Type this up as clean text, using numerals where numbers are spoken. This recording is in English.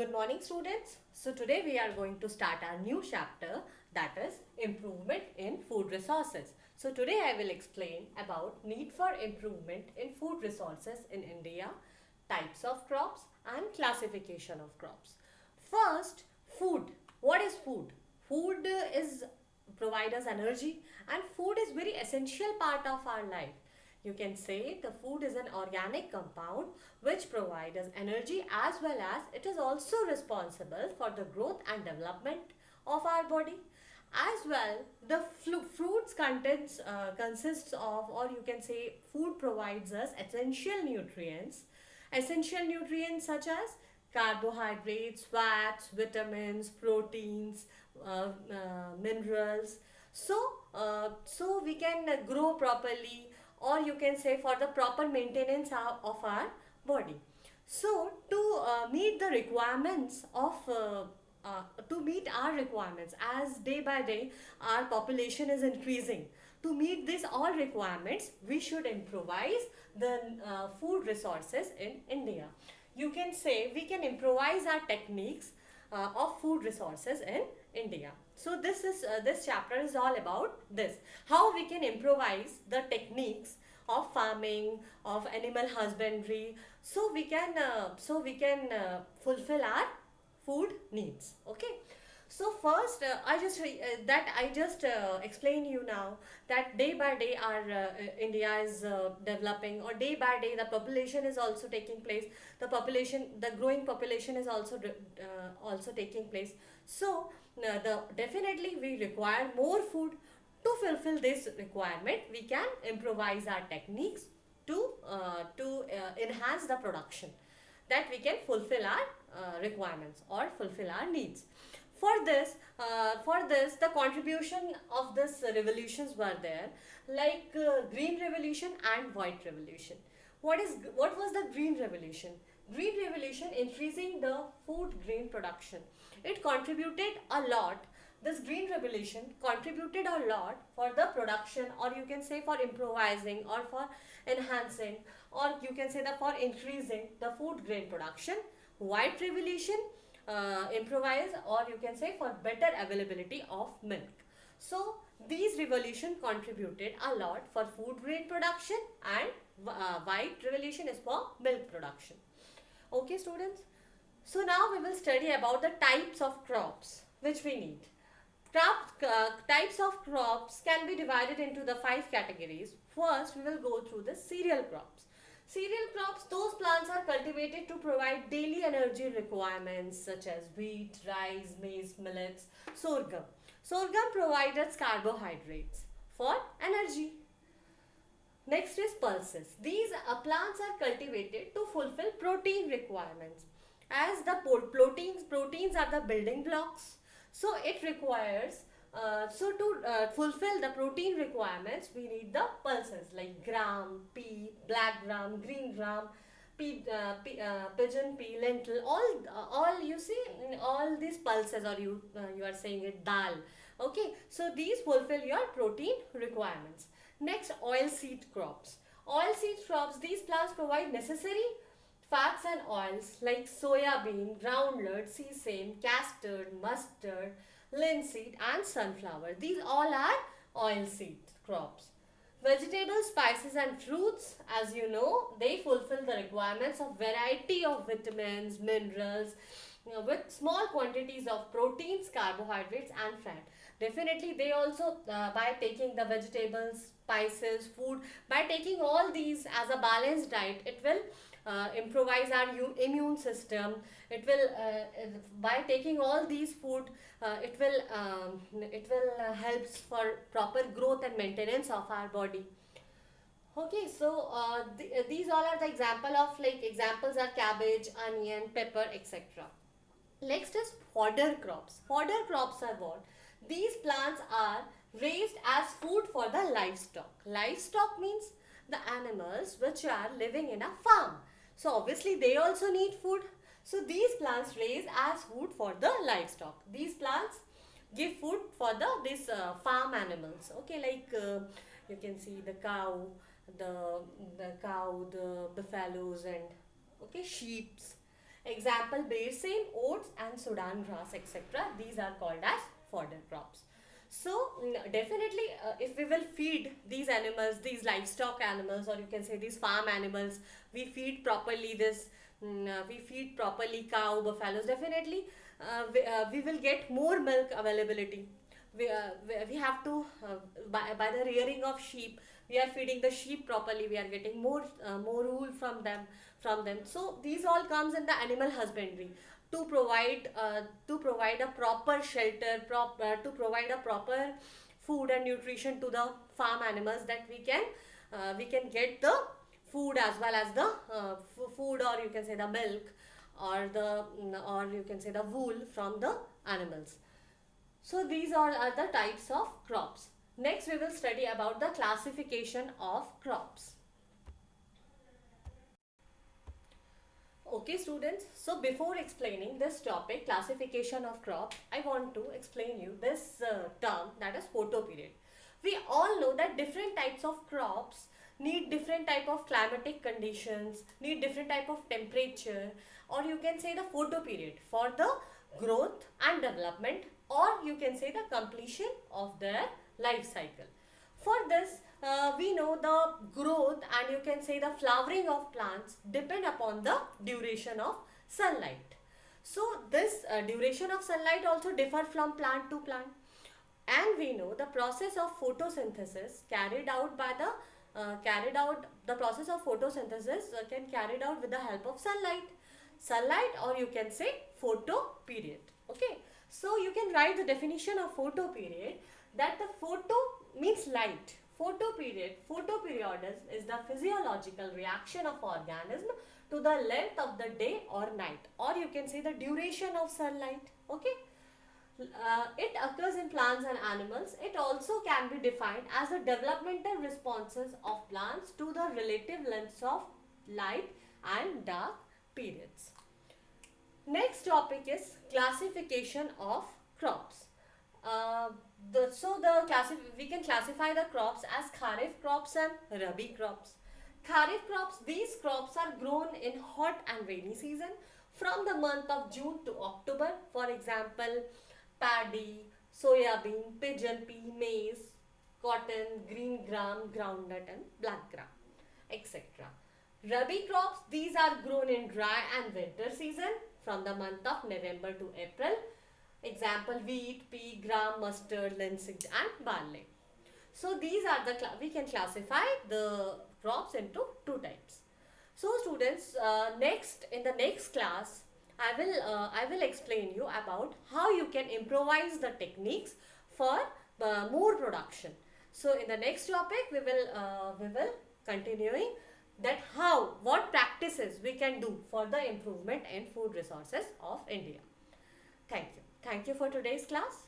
Good morning, students. So today we are going to start our new chapter, that is improvement in food resources. So today I will explain about need for improvement in food resources in India, types of crops and classification of crops. First, food. What is food? Food is provide us energy, and food is very essential part of our life. You can say the food is an organic compound which provides us energy, as well as it is also responsible for the growth and development of our body. As well, the fruits consists of, or you can say food provides us essential nutrients such as carbohydrates, fats, vitamins, proteins, minerals. So we can grow properly, or you can say for the proper maintenance of our body. So to meet the requirements of to meet our requirements, as day by day our population is increasing, to meet these all requirements we should improvise the food resources in India. You can say we can improvise our techniques of food resources in India. So this chapter is all about this, how we can improvise the techniques of farming, of animal husbandry, so we can fulfill our food needs. Okay. So first, I just explained you now that day by day our India is developing, or day by day the population is also taking place. The growing population is also taking place. So the definitely we require more food. To fulfill this requirement, we can improvise our techniques to enhance the production, that we can fulfill our requirements or fulfill our needs. For this, the contribution of this revolutions were there, like green revolution and white revolution. What was the green revolution? Green revolution increasing the food grain production. It contributed a lot. This green revolution contributed a lot for the production, or you can say for improvising, or for enhancing, or you can say that for increasing the food grain production. White revolution improvise, or you can say for better availability of milk. So these revolution contributed a lot for food grain production, and white revolution is for milk production. Okay, students. So now we will study about the types of crops which we need. Types of crops can be divided into the five categories. First, we will go through the cereal crops. Cereal crops, those plants are cultivated to provide daily energy requirements such as wheat, rice, maize, millets, sorghum. Sorghum provides carbohydrates for energy. Next is pulses. These plants are cultivated to fulfill protein requirements. As the proteins are the building blocks, so it requires to fulfill the protein requirements, we need the pulses like gram, pea, black gram, green gram, pigeon pea, lentil, all you see, all these pulses, or you are saying it dal. Okay, so these fulfill your protein requirements. Next, oil seed crops. Oil seed crops, these plants provide necessary fats and oils like soya bean, groundnut, sesame, castor, mustard, linseed and sunflower. These all are oil seed crops. Vegetables, spices and fruits, as you know, they fulfill the requirements of variety of vitamins, minerals, with small quantities of proteins, carbohydrates and fat. Definitely they also, by taking the vegetables, spices, food, by taking all these as a balanced diet, it will improvise our immune system. It will by taking all these food, it will helps for proper growth and maintenance of our body. Okay, so these all are the examples are cabbage, onion, pepper, etc. Next is fodder crops. Fodder crops are what? These plants are raised as food for the livestock. Livestock means the animals which are living in a farm. So obviously they also need food. So these plants raise as food for the livestock. These plants give food for these farm animals. Okay, like you can see the cow, the buffaloes, and okay, sheeps. Example, bersine, oats and Sudan grass, etc. These are called as fodder crops. So definitely if we will feed these animals, these livestock animals, or you can say these farm animals, we feed properly we feed properly cow, buffaloes, definitely we will get more milk availability. We have to by the rearing of sheep, we are feeding the sheep properly, we are getting more wool from them. So these all comes in the animal husbandry, to provide a proper shelter, to provide a proper food and nutrition to the farm animals, that we can get the food as well as the food, or you can say the milk, or you can say the wool from the animals. So these are the types of crops. Next we will study about the classification of crops. Okay students, so before explaining this topic, classification of crop, I want to explain you this term, that is photoperiod. We all know that different types of crops need different type of climatic conditions, need different type of temperature, or you can say the photoperiod for the growth and development, or you can say the completion of their life cycle. For this, we know the growth and you can say the flowering of plants depend upon the duration of sunlight. So this duration of sunlight also differ from plant to plant. And we know the process of photosynthesis carried out by the process of photosynthesis can carried out with the help of sunlight, or you can say photoperiod. Okay, so you can write the definition of photoperiod, that the photo means light. Photoperiod is the physiological reaction of organism to the length of the day or night, or you can say the duration of sunlight. Okay, it occurs in plants and animals. It also can be defined as the developmental responses of plants to the relative lengths of light and dark periods. Next topic is classification of crops. We can classify the crops as kharif crops and rabi crops. Kharif crops, these crops are grown in hot and rainy season from the month of June to October. For example, paddy, soya bean, pigeon pea, maize, cotton, green gram, groundnut and black gram, etc. Rabi crops, these are grown in dry and winter season from the month of November to April. Example, wheat, pea, gram, mustard, linseed and barley. So these are we can classify the crops into two types. So students, next in the next class, I will explain you about how you can improvise the techniques for more production. So in the next topic, we will continuing that what practices we can do for the improvement in food resources of India. Thank you. Thank you for today's class.